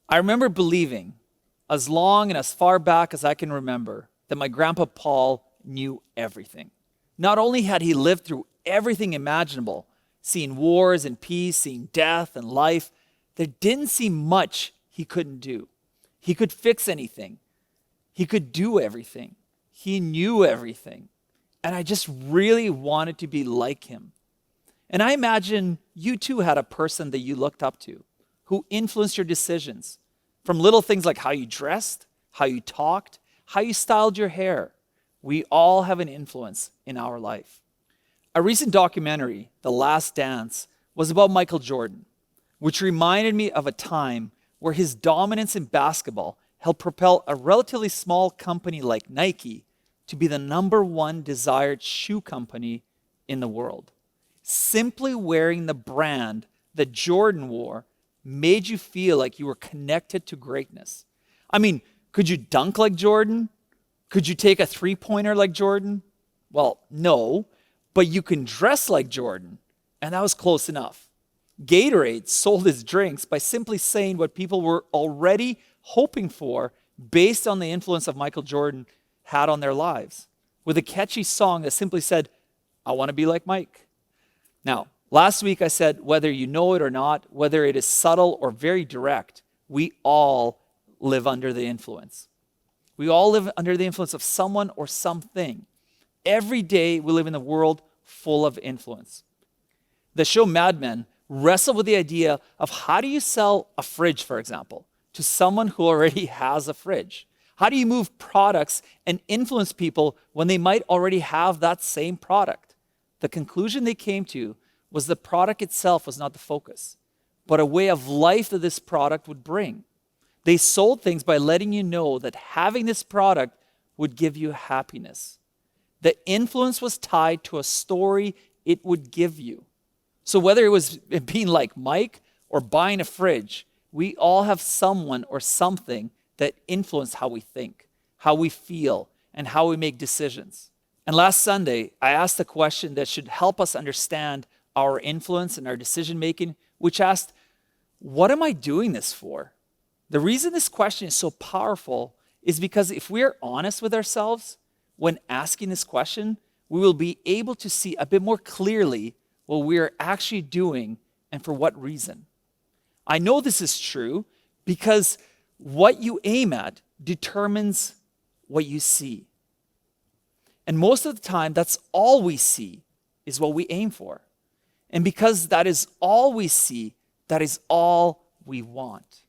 I remember believing, as long and as far back as I can remember, that my grandpa Paul knew everything. Not only had he lived through everything imaginable, seen wars and peace, seen death and life, there didn't seem much he couldn't do. He could fix anything. He could do everything. He knew everything. And I just really wanted to be like him. And I imagine you too had a person that you looked up to who influenced your decisions, from little things like how you dressed, how you talked, how you styled your hair. We all have an influence in our life. A recent documentary, The Last Dance, was about Michael Jordan, which reminded me of a time where his dominance in basketball helped propel a relatively small company like Nike to be the #1 desired shoe company in the world. Simply wearing the brand that Jordan wore made you feel like you were connected to greatness. I mean, could you dunk like Jordan? Could you take a three-pointer like Jordan? Well, no, but you can dress like Jordan, and that was close enough. Gatorade sold its drinks by simply saying what people were already hoping for based on the influence of Michael Jordan had on their lives, with a catchy song that simply said, "I want to be like Mike." Now, last week I said, whether you know it or not, whether it is subtle or very direct, we all live under the influence. We all live under the influence of someone or something. Every day we live in a world full of influence. The show Mad Men wrestled with the idea of how do you sell a fridge, for example, to someone who already has a fridge? How do you move products and influence people when they might already have that same product? The conclusion they came to was the product itself was not the focus, but a way of life that this product would bring. They sold things by letting you know that having this product would give you happiness. The influence was tied to a story it would give you. So whether it was being like Mike or buying a fridge, we all have someone or something that influence how we think, how we feel, and how we make decisions. And last Sunday, I asked a question that should help us understand our influence and our decision making, which asked, what am I doing this for? The reason this question is so powerful is because if we're honest with ourselves when asking this question, we will be able to see a bit more clearly what we are actually doing and for what reason. I know this is true because what you aim at determines what you see. And most of the time, that's all we see is what we aim for. And because that is all we see, that is all we want.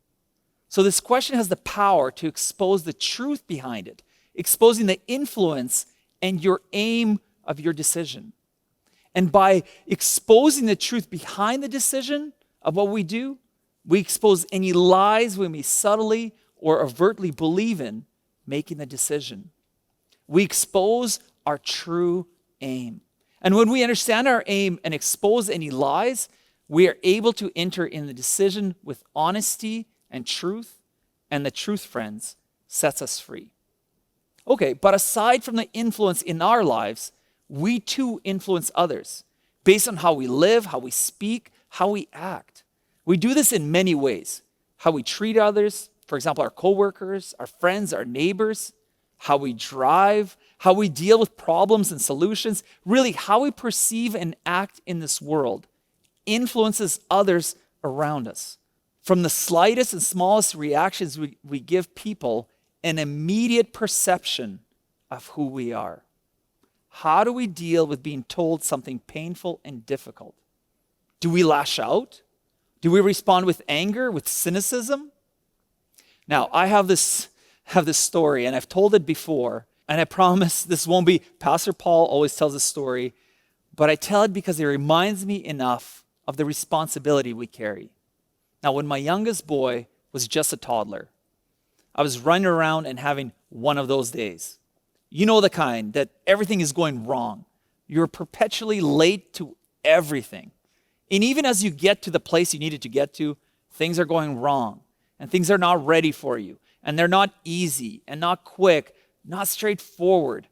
So this question has the power to expose the truth behind it, exposing the influence and your aim of your decision. And by exposing the truth behind the decision of what we do, we expose any lies we may subtly or overtly believe in making the decision. We expose our true aim. And when we understand our aim and expose any lies, we are able to enter in the decision with honesty and truth, and the truth, friends, sets us free. Okay, but aside from the influence in our lives, we too influence others based on how we live, how we speak, how we act. We do this in many ways. How we treat others, for example, our coworkers, our friends, our neighbors, how we drive, how we deal with problems and solutions, really how we perceive and act in this world influences others around us. From the slightest and smallest reactions we give people an immediate perception of who we are. How do we deal with being told something painful and difficult? Do we lash out? Do we respond with anger, with cynicism? Now, I have this story, and I've told it before, and I promise this won't be, Pastor Paul always tells a story, but I tell it because it reminds me enough of the responsibility we carry. Now, when my youngest boy was just a toddler, I was running around and having one of those days. You know the kind that everything is going wrong. You're perpetually late to everything. And even as you get to the place you needed to get to, things are going wrong and things are not ready for you. And they're not easy and not quick, not straightforward.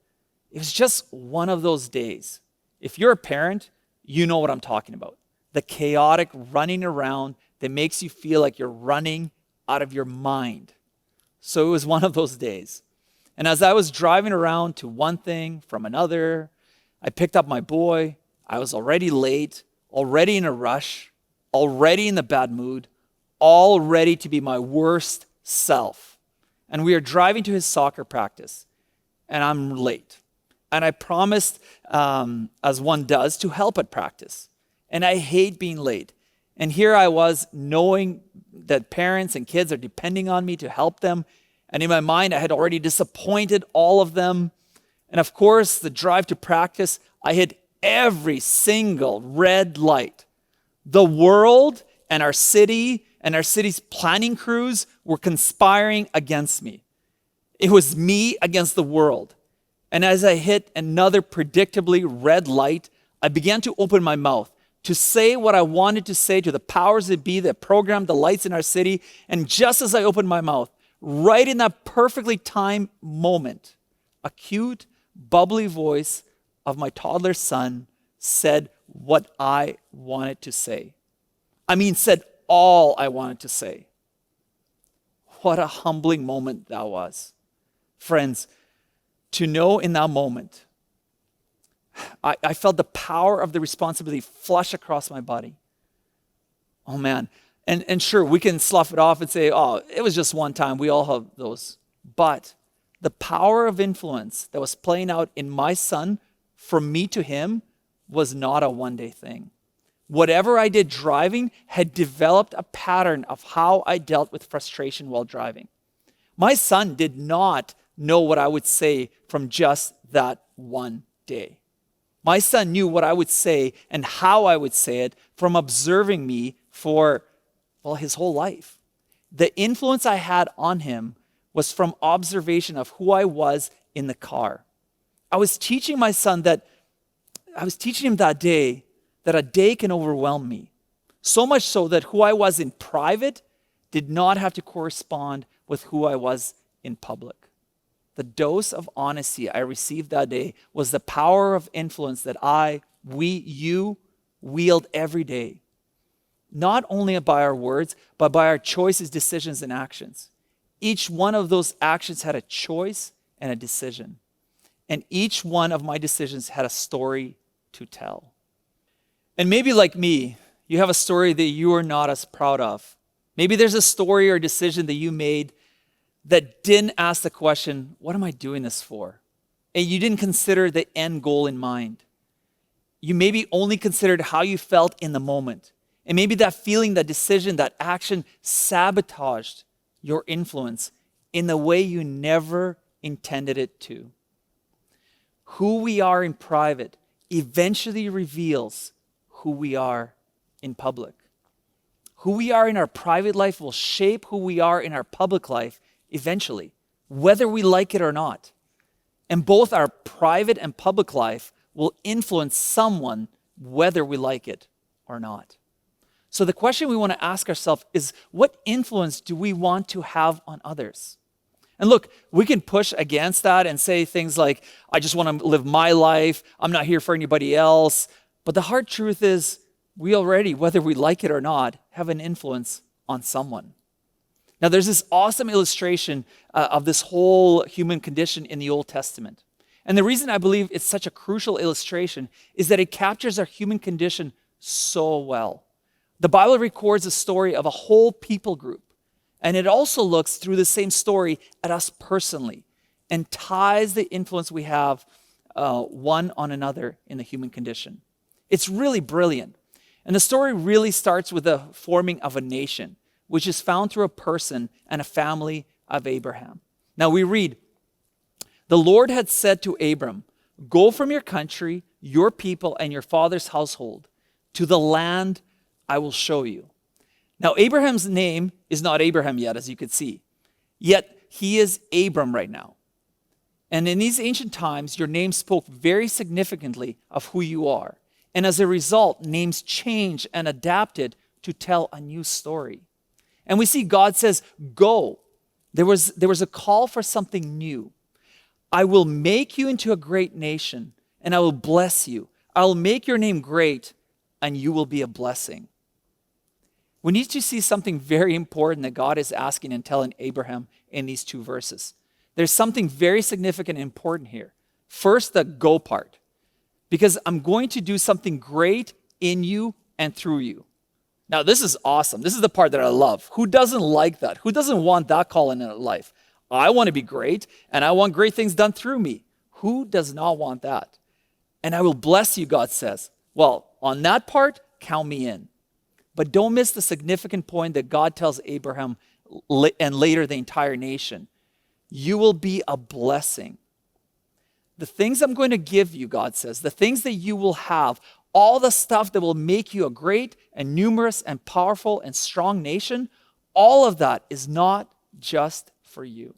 It was just one of those days. If you're a parent, you know what I'm talking about. The chaotic running around that makes you feel like you're running out of your mind. So it was one of those days. And as I was driving around to one thing from another, I picked up my boy. I was already late, already in a rush, already in the bad mood, all ready to be my worst self. And we are driving to his soccer practice, and I'm late. And I promised, as one does, to help at practice. And I hate being late. And here I was knowing that parents and kids are depending on me to help them. And in my mind, I had already disappointed all of them. And of course, the drive to practice, I hit every single red light. The world and our city's planning crews were conspiring against me. It was me against the world. And as I hit another predictably red light, I began to open my mouth to say what I wanted to say to the powers that be that programmed the lights in our city. And just as I opened my mouth, right in that perfectly timed moment, a cute, bubbly voice of my toddler son said what I wanted to say. I mean, said all I wanted to say. What a humbling moment that was. Friends, to know in that moment, I felt the power of the responsibility flush across my body. Oh man. And sure, we can slough it off and say, oh, it was just one time. We all have those. But the power of influence that was playing out in my son from me to him was not a one-day thing. Whatever I did driving had developed a pattern of how I dealt with frustration while driving. My son did not know what I would say from just that one day. My son knew what I would say and how I would say it from observing me for, his whole life. The influence I had on him was from observation of who I was in the car. I was teaching my son that day that a day can overwhelm me. So much so that who I was in private did not have to correspond with who I was in public. The dose of honesty I received that day was the power of influence that you wield every day. Not only by our words, but by our choices, decisions, and actions. Each one of those actions had a choice and a decision. And each one of my decisions had a story to tell. And maybe like me, you have a story that you are not as proud of. Maybe there's a story or decision that you made that didn't ask the question, what am I doing this for? And you didn't consider the end goal in mind. You maybe only considered how you felt in the moment. And maybe that feeling, that decision, that action sabotaged your influence in the way you never intended it to. Who we are in private eventually reveals who we are in public. Who we are in our private life will shape who we are in our public life eventually, whether we like it or not. And both our private and public life will influence someone whether we like it or not. So the question we want to ask ourselves is, what influence do we want to have on others? And look, we can push against that and say things like, I just want to live my life. I'm not here for anybody else. But the hard truth is, we already, whether we like it or not, have an influence on someone. Now, there's this awesome illustration of this whole human condition in the Old Testament. And the reason I believe it's such a crucial illustration is that it captures our human condition so well. The Bible records a story of a whole people group. And it also looks through the same story at us personally and ties the influence we have one on another in the human condition. It's really brilliant. And the story really starts with the forming of a nation, which is found through a person and a family of Abraham. Now we read, the Lord had said to Abram, go from your country, your people, and your father's household to the land I will show you. Now Abraham's name is not Abraham yet, as you could see. Yet he is Abram right now. And in these ancient times, your name spoke very significantly of who you are. And as a result, names changed and adapted to tell a new story. And we see God says, go. There was a call for something new. I will make you into a great nation, and I will bless you. I will make your name great, and you will be a blessing. we need to see something very important that God is asking and telling Abraham in these two verses. There's something very significant and important here. First, the go part. Because I'm going to do something great in you and through you. Now, this is awesome. This is the part that I love. Who doesn't like that? Who doesn't want that call in their life? I want to be great, and I want great things done through me. Who does not want that? And I will bless you, God says. Well, on that part, count me in. But don't miss the significant point that God tells Abraham and later the entire nation. You will be a blessing. The things I'm going to give you, God says, the things that you will have, all the stuff that will make you a great and numerous and powerful and strong nation, all of that is not just for you.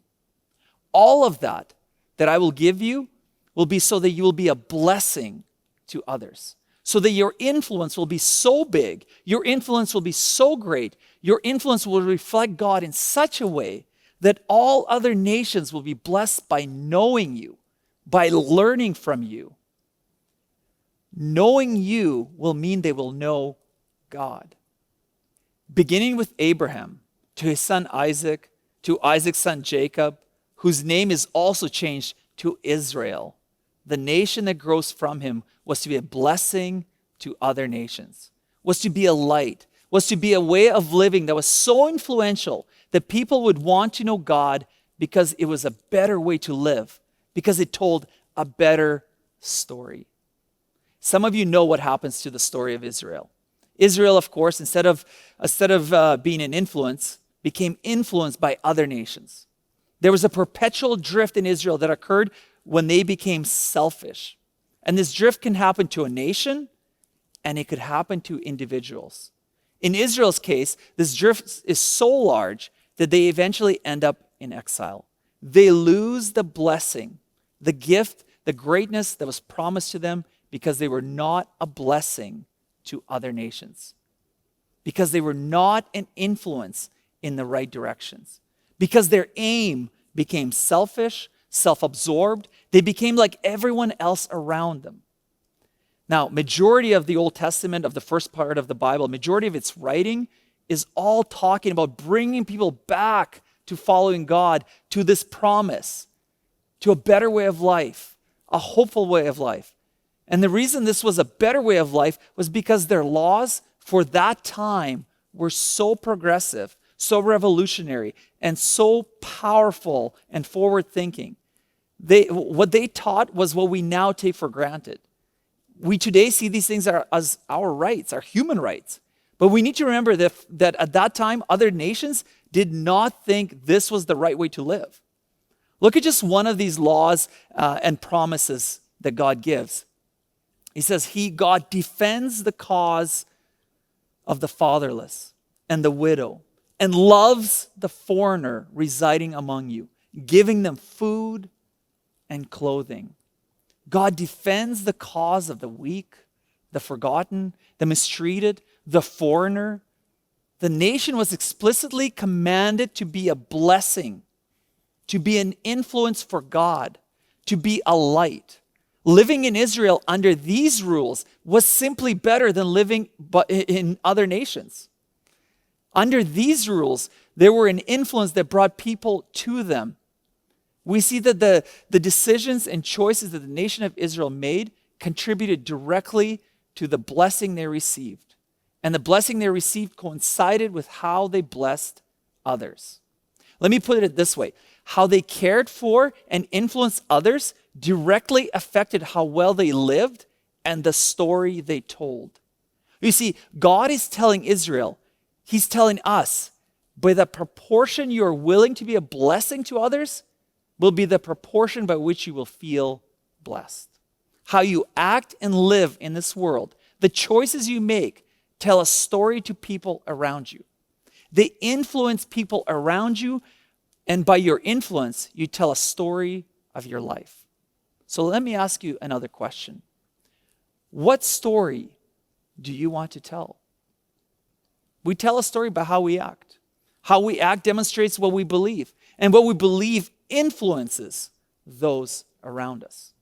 All of that I will give you will be so that you will be a blessing to others. So that your influence will be so big, your influence will be so great, your influence will reflect God in such a way that all other nations will be blessed by knowing you, by learning from you. Knowing you will mean they will know God. Beginning with Abraham, to his son Isaac, to Isaac's son Jacob, whose name is also changed to Israel. The nation that grows from him was to be a blessing to other nations, was to be a light, was to be a way of living that was so influential that people would want to know God because it was a better way to live, because it told a better story. Some of you know what happens to the story of Israel. Israel, of course, instead of being an influence, became influenced by other nations. There was a perpetual drift in Israel that occurred when they became selfish. And this drift can happen to a nation, and it could happen to individuals. In Israel's case, this drift is so large that they eventually end up in exile. They lose the blessing, the gift, the greatness that was promised to them because they were not a blessing to other nations. Because they were not an influence in the right directions. Because their aim became selfish, self-absorbed. They became like everyone else around them. Now, majority of the Old Testament, of the first part of the Bible, majority of its writing is all talking about bringing people back to following God, to this promise, to a better way of life, a hopeful way of life. And the reason this was a better way of life was because their laws for that time were so progressive, so revolutionary, and so powerful and forward-thinking. What they taught was what we now take for granted. We today see these things as our rights, our human rights. But we need to remember that at that time, other nations did not think this was the right way to live. Look at just one of these laws and promises that God gives. He says, God defends the cause of the fatherless and the widow and loves the foreigner residing among you, giving them food and clothing. God defends the cause of the weak, the forgotten, the mistreated, the foreigner. The nation was explicitly commanded to be a blessing, to be an influence for God, to be a light. Living in Israel under these rules was simply better than living in other nations. Under these rules, there were an influence that brought people to them. We see that the decisions and choices that the nation of Israel made contributed directly to the blessing they received. And the blessing they received coincided with how they blessed others. Let me put it this way. How they cared for and influenced others directly affected how well they lived and the story they told. You see, God is telling Israel, He's telling us, by the proportion you are willing to be a blessing to others will be the proportion by which you will feel blessed. How you act and live in this world, the choices you make, tell a story to people around you. They influence people around you, and by your influence, you tell a story of your life. So let me ask you another question. What story do you want to tell? We tell a story by how we act. How we act demonstrates what we believe, and what we believe influences those around us.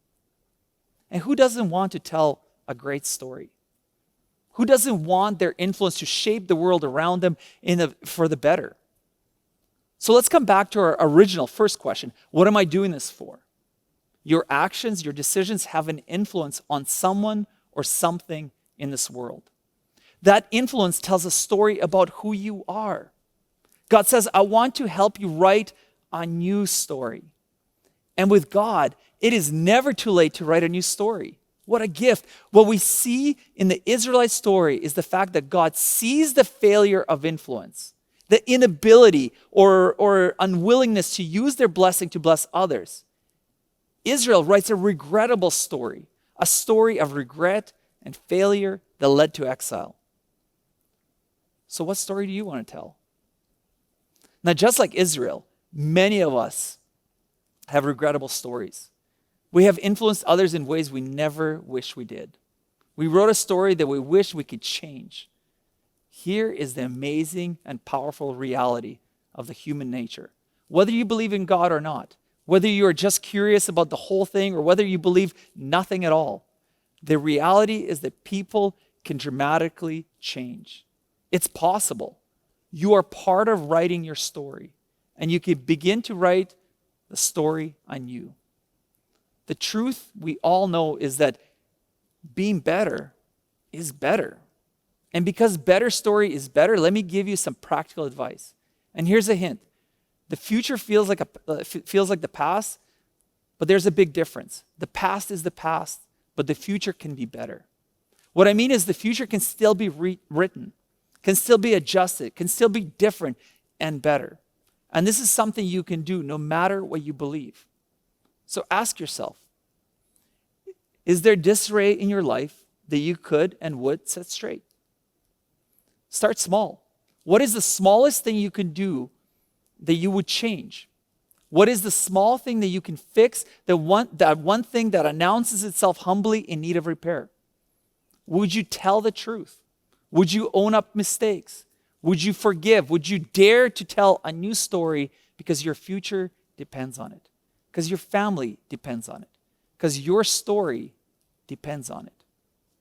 And who doesn't want to tell a great story? Who doesn't want their influence to shape the world around them for the better? So let's come back to our original first question. What am I doing this for? Your actions, your decisions have an influence on someone or something in this world. That influence tells a story about who you are. God says, I want to help you write a new story. And with God, it is never too late to write a new story. What a gift. What we see in the Israelite story is the fact that God sees the failure of influence, the inability or unwillingness to use their blessing to bless others. Israel writes a regrettable story, a story of regret and failure that led to exile. So what story do you want to tell? Now, just like Israel, many of us have regrettable stories. We have influenced others in ways we never wish we did. We wrote a story that we wish we could change. Here is the amazing and powerful reality of the human nature. Whether you believe in God or not, whether you are just curious about the whole thing or whether you believe nothing at all, the reality is that people can dramatically change. It's possible. You are part of writing your story, and you can begin to write the story anew. The truth we all know is that being better is better. And because better story is better, let me give you some practical advice. And here's a hint. The future feels like the past, but there's a big difference. The past is the past, but the future can be better. What I mean is the future can still be written, can still be adjusted, can still be different and better. And this is something you can do no matter what you believe. So ask yourself, is there disarray in your life that you could and would set straight? Start small. What is the smallest thing you can do that you would change? What is the small thing that you can fix, that one thing that announces itself humbly in need of repair? Would you tell the truth? Would you own up mistakes? Would you forgive? Would you dare to tell a new story because your future depends on it? Because your family depends on it? Because your story depends on it.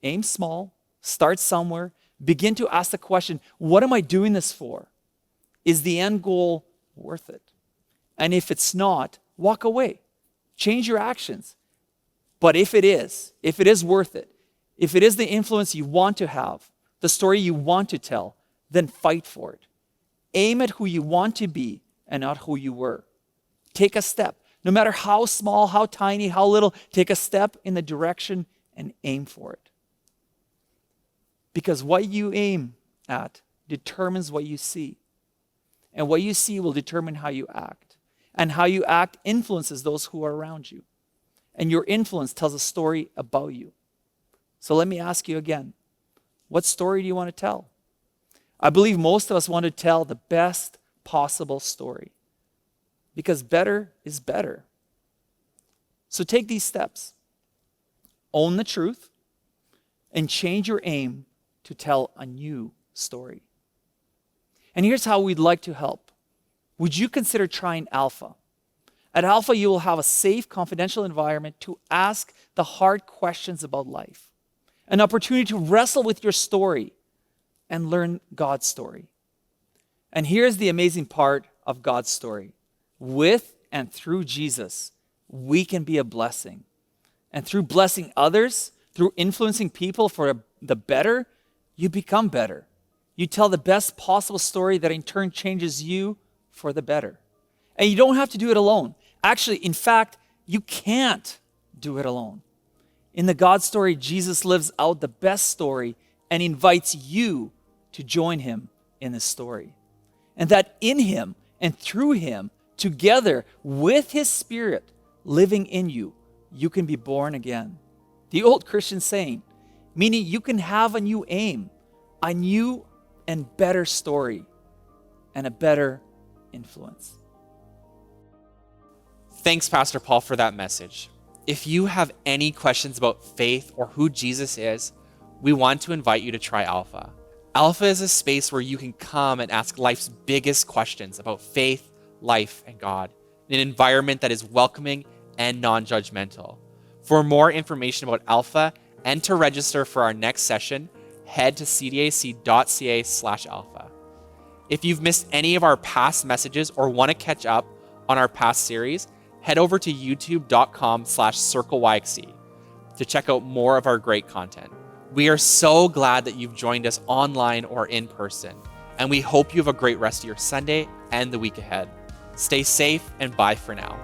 Aim small, start somewhere, begin to ask the question, what am I doing this for? Is the end goal worth it? And if it's not, walk away. Change your actions. But if it is worth it, if it is the influence you want to have, the story you want to tell, then fight for it. Aim at who you want to be and not who you were. Take a step. No matter how small, how tiny, how little, take a step in the direction and aim for it. Because what you aim at determines what you see. And what you see will determine how you act. And how you act influences those who are around you. And your influence tells a story about you. So let me ask you again, what story do you want to tell? I believe most of us want to tell the best possible story. Because better is better. So take these steps. Own the truth and change your aim to tell a new story. And here's how we'd like to help. Would you consider trying Alpha? At Alpha, you will have a safe, confidential environment to ask the hard questions about life. An opportunity to wrestle with your story and learn God's story. And here's the amazing part of God's story. With and through Jesus, we can be a blessing. And through blessing others, through influencing people for the better, you become better. You tell the best possible story that in turn changes you for the better. And you don't have to do it alone. Actually, in fact, you can't do it alone. In the God story, Jesus lives out the best story and invites you to join him in this story. And that in him and through him, together with his Spirit living in you, you can be born again. The old Christian saying, meaning you can have a new aim, a new and better story, and a better influence. Thanks, Pastor Paul, for that message. If you have any questions about faith or who Jesus is, we want to invite you to try Alpha. Alpha is a space where you can come and ask life's biggest questions about faith, life, and God in an environment that is welcoming and non-judgmental. For more information about Alpha and to register for our next session, head to cdac.ca/alpha. If you've missed any of our past messages or want to catch up on our past series, head over to youtube.com/CircleYXE to check out more of our great content. We are so glad that you've joined us online or in person, and we hope you have a great rest of your Sunday and the week ahead. Stay safe and bye for now.